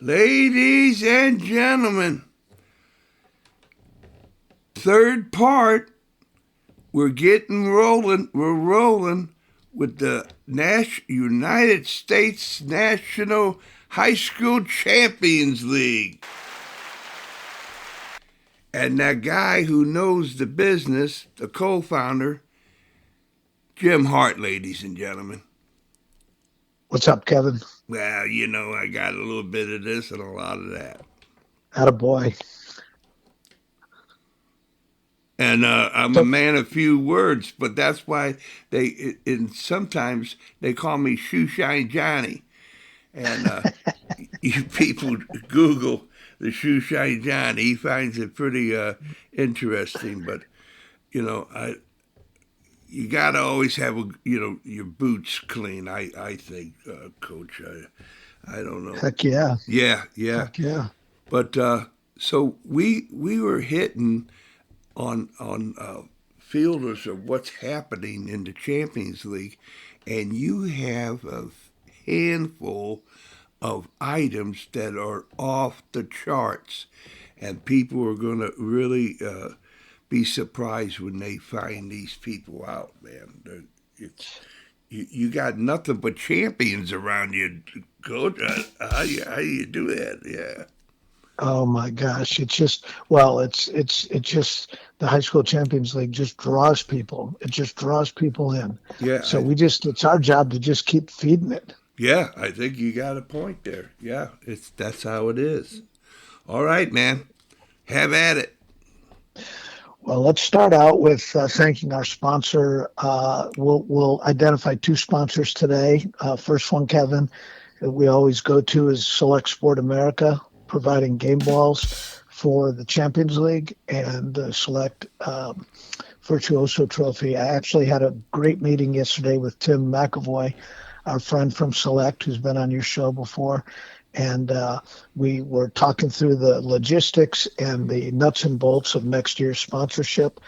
Ladies and gentlemen, third part, we're getting rolling. We're rolling with the United States National High School Champions League. And that guy who knows the business, the co-founder, Jim Harte, ladies and gentlemen. What's up, Kevin? Well, I got a little bit of this and a lot of that. Attaboy. And I'm a So, man of few words, but that's why and sometimes they call me Shoe Shine Johnny. And you people Google the Shoe Shine Johnny, he finds it pretty interesting. But I you gotta always have your boots clean. I think, Coach. I don't know. heck yeah. Yeah, yeah. Heck yeah. But so we were hitting on fielders of what's happening in the Champions League, and you have a handful of items that are off the charts, and people are going to really be surprised when they find these people out, man. It's you got nothing but champions around you, Coach. How you do that? Yeah. Oh my gosh. It's just the high school champions league just draws people. It just draws people in. Yeah, So it's our job to just keep feeding it. yeah, I think you got a point there. Yeah, that's how it is. All right, man. Have at it. Well, let's start out with thanking our sponsor. We'll identify two sponsors today. First one, Kevin, that we always go to is Select Sport America, providing game balls for the Champions League and the Select Virtuoso Trophy. I actually had a great meeting yesterday with Tim McAvoy, our friend from Select, who's been on your show before. And we were talking through the logistics and the nuts and bolts of next year's sponsorship.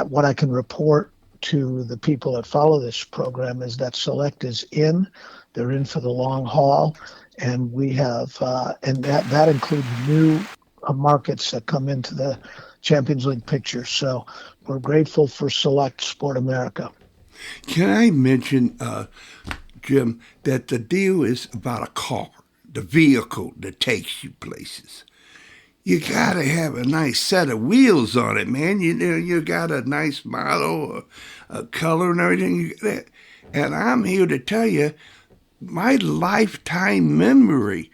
What I can report to the people that follow this program is that Select is in. They're in for the long haul, and we have, and that includes new markets that come into the Champions League picture. So we're grateful for Select Sport America. Can I mention, Jim, that the deal is about a car, the vehicle that takes you places. You gotta have a nice set of wheels on it, man. You got a nice model, a color, and everything. And I'm here to tell you, my lifetime memory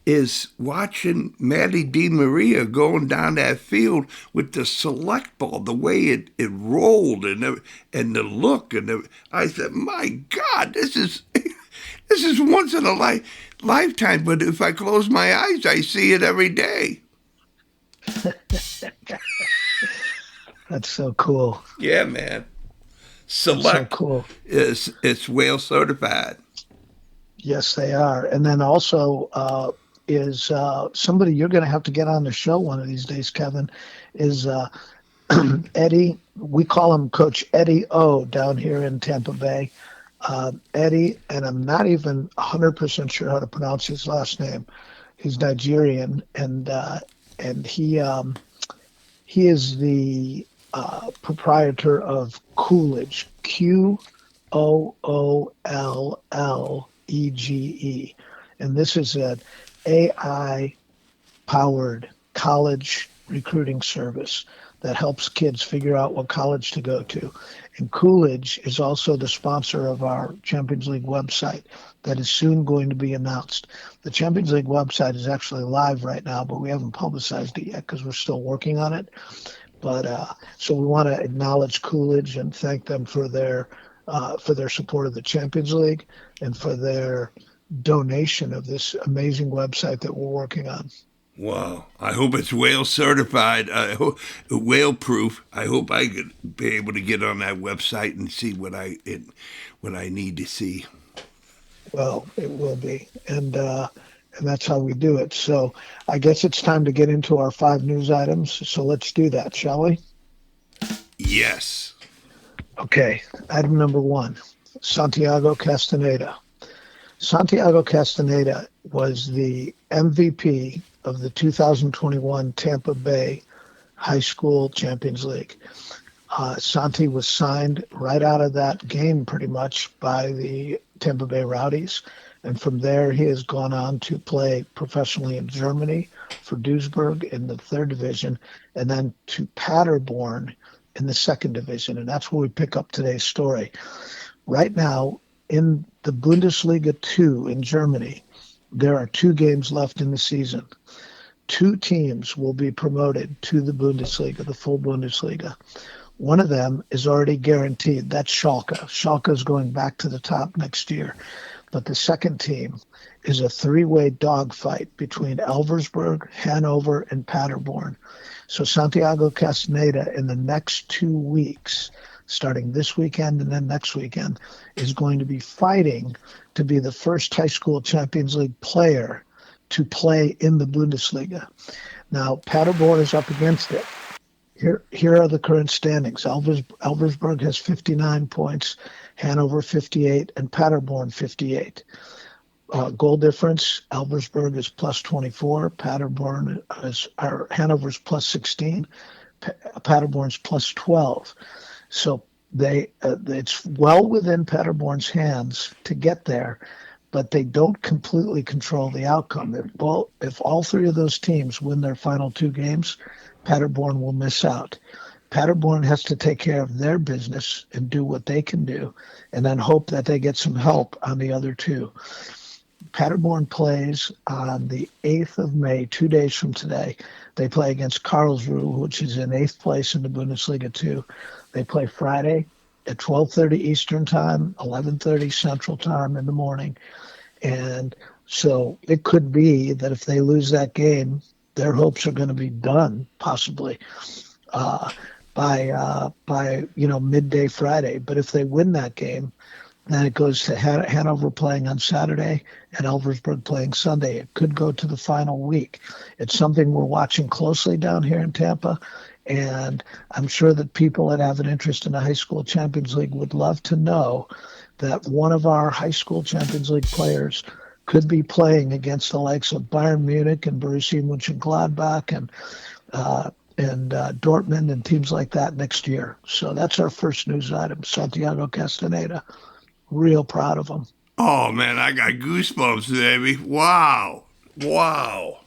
is watching Matty Di Maria going down that field with the select ball, the way it rolled and the look I said, my God, this is this is once in a lifetime. But if I close my eyes, I see it every day. That's so cool. Yeah, man. So Select cool. it's whale certified. Yes, they are. And then also is somebody you're going to have to get on the show one of these days, Kevin, is Eddie. We call him Coach Eddie O down here in Tampa Bay. Eddie, and I'm not even 100% sure how to pronounce his last name. He's Nigerian, and he is the proprietor of Coolidge, Qoollegee, and this is an AI powered college recruiting service that helps kids figure out what college to go to. And Coolidge is also the sponsor of our Champions League website that is soon going to be announced. The Champions League website is actually live right now, but we haven't publicized it yet because we're still working on it. But so we want to acknowledge Coolidge and thank them for their support of the Champions League and for their donation of this amazing website that we're working on. Wow. I hope it's whale certified, whale proof. I hope I could be able to get on that website and see what I need to see. Well, it will be, and that's how we do it. So I guess it's time to get into our 5 news items. So let's do that, shall we? Yes. Okay. Item number 1, Santiago Castaneda. Santiago Castaneda was the MVP of the 2021 Tampa Bay High School Champions League. Santi was signed right out of that game pretty much by the Tampa Bay Rowdies. And from there, he has gone on to play professionally in Germany for Duisburg in the third division, and then to Paderborn in the second division. And that's where we pick up today's story. Right now, in the Bundesliga 2 in Germany, there are 2 games left in the season. 2 teams will be promoted to the Bundesliga, the full Bundesliga. One of them is already guaranteed. That's Schalke. Schalke is going back to the top next year. But the second team is a 3-way dogfight between Elversberg, Hanover, and Paderborn. So Santiago Castaneda in the next 2 weeks, starting this weekend and then next weekend, is going to be fighting to be the first high school Champions League player to play in the Bundesliga. Now, Paderborn is up against it. Here are the current standings. Elversberg has 59 points, Hanover 58, and Paderborn 58. Goal difference, Elversberg is plus 24, Hanover's plus 16, Paderborn's plus 12. So it's well within Paderborn's hands to get there, but they don't completely control the outcome. If all 3 of those teams win their final 2 games, Paderborn will miss out. Paderborn has to take care of their business and do what they can do, and then hope that they get some help on the other 2. Paderborn plays on the 8th of May, 2 days from today. They play against Karlsruhe, which is in 8th place in the Bundesliga 2. They play Friday at 12:30 Eastern Time, 11:30 Central Time in the morning. And so it could be that if they lose that game, their hopes are going to be done, possibly by midday Friday. But if they win that game, then it goes to Hanover playing on Saturday and Elversberg playing Sunday. It could go to the final week. It's something we're watching closely down here in Tampa, and I'm sure that people that have an interest in the High School Champions League would love to know that one of our High School Champions League players could be playing against the likes of Bayern Munich and Borussia Mönchengladbach and Dortmund and teams like that next year. So that's our first news item, Santiago Castaneda. Real proud of him. Oh, man, I got goosebumps, baby. Wow. Wow.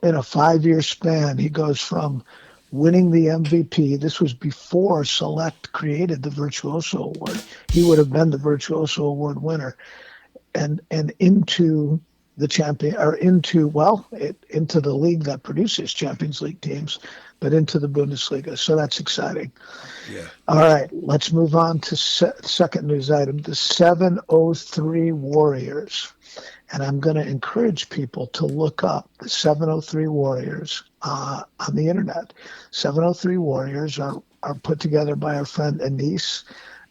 In a 5-year span, he goes from winning the MVP. This was before Select created the Virtuoso Award. He would have been the Virtuoso Award winner. And into the champion, or into the league that produces Champions League teams, but into the Bundesliga. So that's exciting. Yeah. All right, let's move on to second news item, the 703 Warriors. And I'm going to encourage people to look up the 703 Warriors on the internet. 703 Warriors are put together by our friend Anis.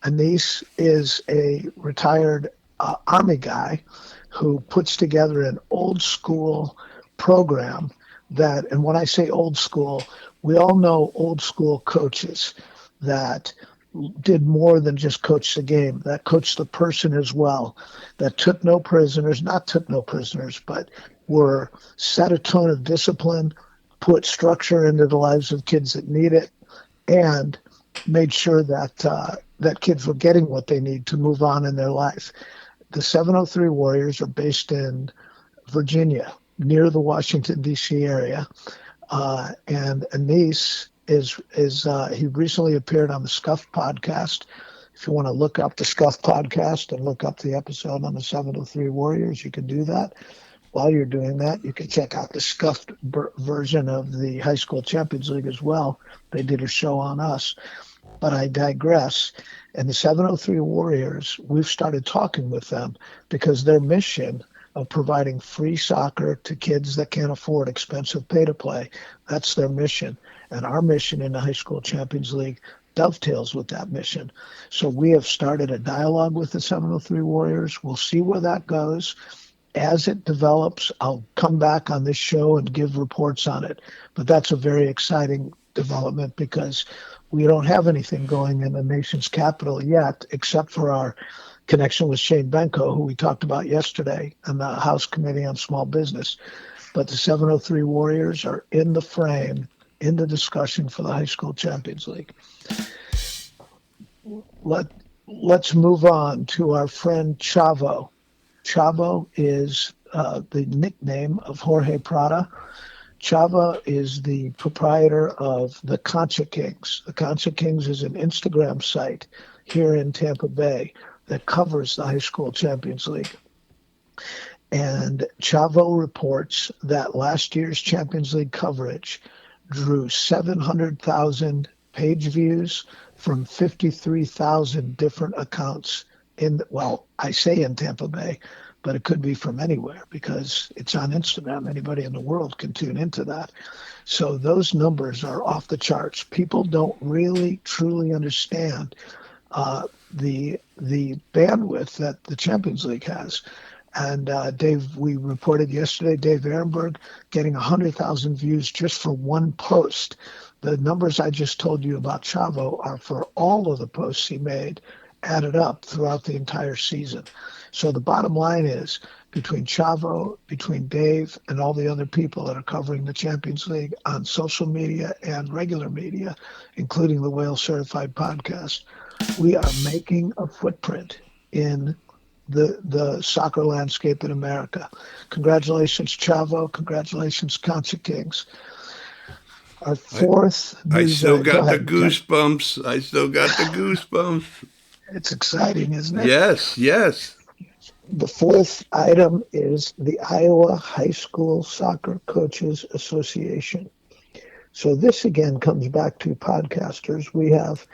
Anis is a retired Army guy who puts together an old school program that, and when I say old school, we all know old school coaches that did more than just coach the game, that coached the person as well, that not took no prisoners, but set a tone of discipline, put structure into the lives of kids that need it, and made sure that kids were getting what they need to move on in their life. The 703 Warriors are based in Virginia, near the Washington, D.C. area. And Anis he recently appeared on the Scuff podcast. If you want to look up the Scuff podcast and look up the episode on the 703 Warriors, you can do that. While you're doing that, you can check out the scuffed version of the High School Champions League as well. They did a show on us. But I digress. And the 703 Warriors, we've started talking with them because their mission of providing free soccer to kids that can't afford expensive pay-to-play, that's their mission. And our mission in the High School Champions League dovetails with that mission. So we have started a dialogue with the 703 Warriors. We'll see where that goes. As it develops, I'll come back on this show and give reports on it. But that's a very exciting development because we don't have anything going in the nation's capital yet, except for our connection with Shane Benko, who we talked about yesterday on the House Committee on Small Business. But the 703 Warriors are in the frame, in the discussion for the High School Champions League. Let's move on to our friend Chavo. Chavo is the nickname of Jorge Prada. Chava is the proprietor of the Concha Kings. The Concha Kings is an Instagram site here in Tampa Bay that covers the High School Champions League. And Chavo reports that last year's Champions League coverage drew 700,000 page views from 53,000 different accounts I say in Tampa Bay, but it could be from anywhere because it's on Instagram. Anybody in the world can tune into that. So those numbers are off the charts. People don't really truly understand the bandwidth that the Champions League has. And Dave, we reported yesterday, Dave Ehrenberg getting 100,000 views just for one post. The numbers I just told you about Chavo are for all of the posts he made added up throughout the entire season. So the bottom line is, between Chavo, between Dave, and all the other people that are covering the Champions League on social media and regular media, including the Whale Certified Podcast, we are making a footprint in the soccer landscape in America. Congratulations, Chavo. Congratulations, Concha Kings. Our fourth I still got the Ken. goosebumps. I still got the goosebumps. It's exciting, isn't it? Yes, yes. The fourth item is the Iowa High School Soccer Coaches Association. So this again comes back to podcasters. We have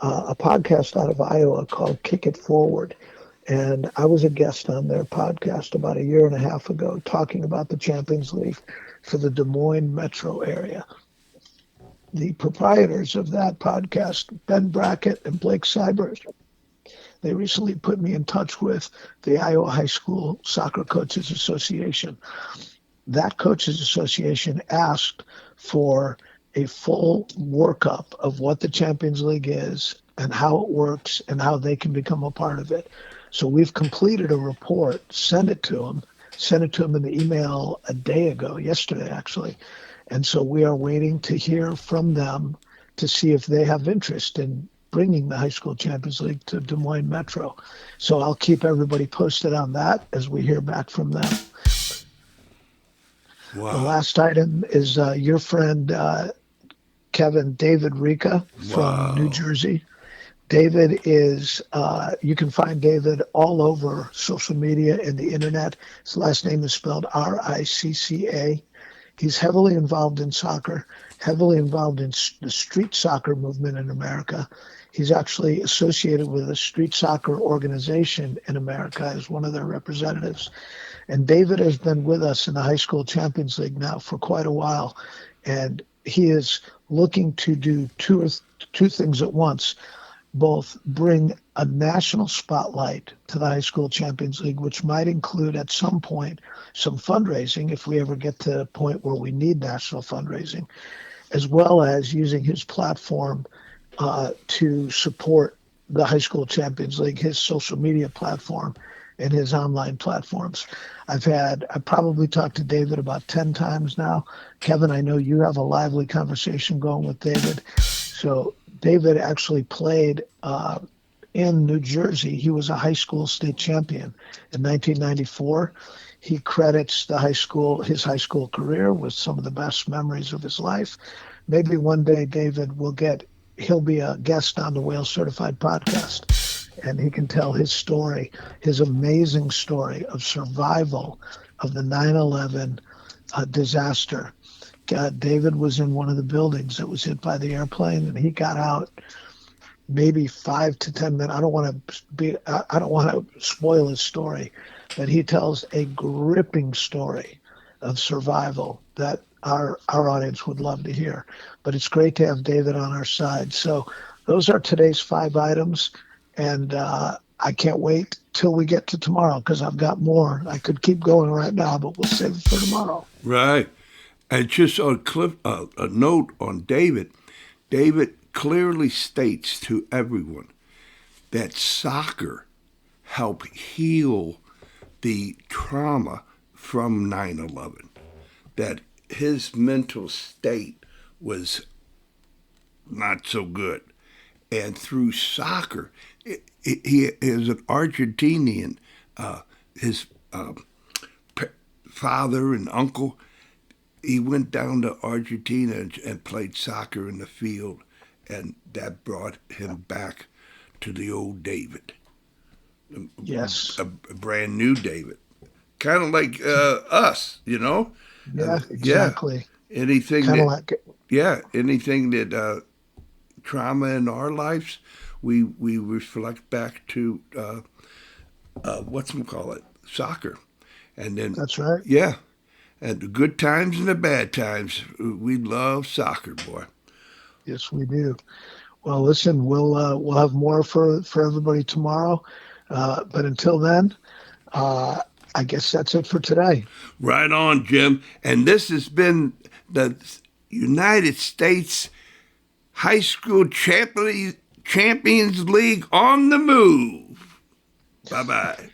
a podcast out of Iowa called Kick It Forward. And I was a guest on their podcast about a year and a half ago talking about the Champions League for the Des Moines metro area. The proprietors of that podcast, Ben Brackett and Blake Seibert, they recently put me in touch with the Iowa High School Soccer Coaches Association. That Coaches Association asked for a full workup of what the Champions League is and how it works and how they can become a part of it. So we've completed a report, sent it to them in the email a day ago, yesterday actually. And so we are waiting to hear from them to see if they have interest in bringing the High School Champions League to Des Moines Metro. So I'll keep everybody posted on that as we hear back from them. Wow. The last item is your friend, Kevin David Rica from New Jersey. David is, you can find David all over social media and the internet. His last name is spelled Ricca. He's heavily involved in soccer, heavily involved in the street soccer movement in America. He's actually associated with a street soccer organization in America as one of their representatives. And David has been with us in the High School Champions League now for quite a while. And he is looking to do two things at once. Both bring a national spotlight to the High School Champions League, which might include at some point some fundraising if we ever get to a point where we need national fundraising, as well as using his platform to support the High School Champions League, his social media platform, and his online platforms. I've probably talked to David about 10 times now. Kevin, I know you have a lively conversation going with David. So David actually played in New Jersey. He was a high school state champion in 1994. He credits his high school career with some of the best memories of his life. Maybe one day David he'll be a guest on the Whale Certified Podcast, and he can tell his story, his amazing story of survival of the 9/11 disaster. David was in one of the buildings that was hit by the airplane, and he got out maybe 5 to 10 minutes. I don't want to spoil his story, but he tells a gripping story of survival that our audience would love to hear. But it's great to have David on our side. So those are today's 5 items, and I can't wait till we get to tomorrow because I've got more. I could keep going right now, but we'll save it for tomorrow. Right. And just a note on David. David clearly states to everyone that soccer help heal the trauma from 9/11. That his mental state was not so good. And through soccer, he is an Argentinian. His father and uncle, he went down to Argentina and played soccer in the field, and that brought him back to the old David. Yes. A brand new David. Kind of like us, you know? Yeah, Yeah. exactly. Anything Kind of that, like, yeah, anything that trauma in our lives, we reflect back to soccer, and then that's right. yeah, and the good times and the bad times, we love soccer, boy. Yes, we do. Well, listen, we'll have more for everybody tomorrow. But until then, uh, I guess that's it for today. Right on, Jim. And this has been the United States High School Champions League on the move. Bye bye.